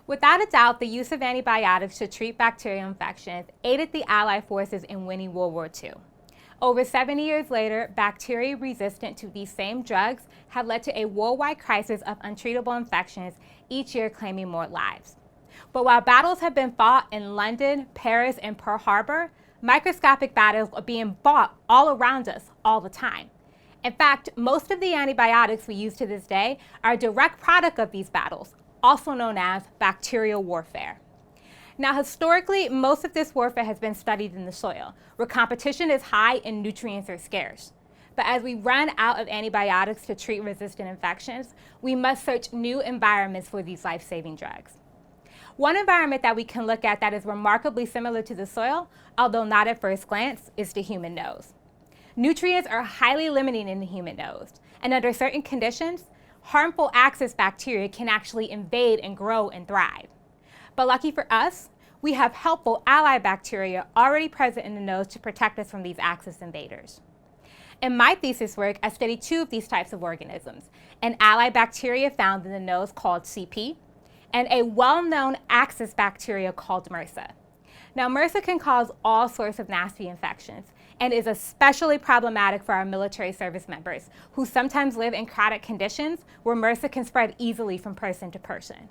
Without a doubt, the use of antibiotics to treat bacterial infections aided the Allied forces in winning World War II. Over 70 years later, bacteria resistant to these same drugs have led to a worldwide crisis of untreatable infections, each year claiming more lives. But while battles have been fought in London, Paris, and Pearl Harbor, microscopic battles are being fought all around us all the time. In fact, most of the antibiotics we use to this day are a direct product of these battles, also known as bacterial warfare. Now, historically, most of this warfare has been studied in the soil, where competition is high and nutrients are scarce. But as we run out of antibiotics to treat resistant infections, we must search new environments for these life-saving drugs. One environment that we can look at that is remarkably similar to the soil, although not at first glance, is the human nose. Nutrients are highly limiting in the human nose, and under certain conditions, harmful axis bacteria can actually invade and grow and thrive. But lucky for us, we have helpful allied bacteria already present in the nose to protect us from these axis invaders. In my thesis work, I studied two of these types of organisms, an allied bacteria found in the nose called CP, and a well-known axis bacteria called MRSA. Now, MRSA can cause all sorts of nasty infections and is especially problematic for our military service members who sometimes live in crowded conditions where MRSA can spread easily from person to person.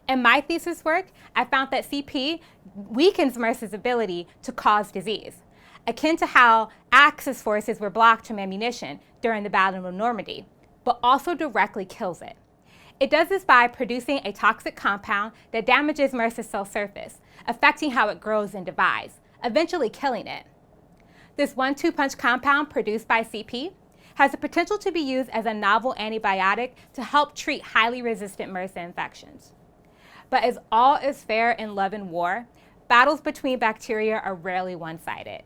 In my thesis work, I found that CP weakens MRSA's ability to cause disease, akin to how Axis forces were blocked from ammunition during the Battle of Normandy, but also directly kills it. It does this by producing a toxic compound that damages MRSA's cell surface, affecting how it grows and divides, eventually killing it. This 1-2 punch compound produced by CP has the potential to be used as a novel antibiotic to help treat highly resistant MRSA infections. But as all is fair in love and war, battles between bacteria are rarely one-sided.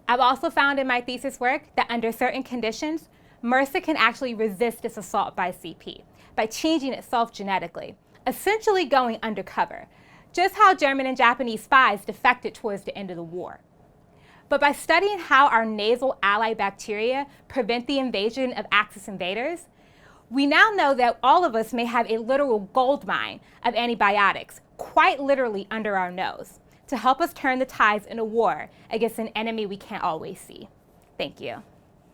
I've also found in my thesis work that under certain conditions, MRSA can actually resist this assault by CP by changing itself genetically, essentially going undercover, just how German and Japanese spies defected towards the end of the war. But by studying how our nasal allied bacteria prevent the invasion of axis invaders, we now know that all of us may have a literal gold mine of antibiotics, quite literally under our nose, to help us turn the tides in a war against an enemy we can't always see. Thank you.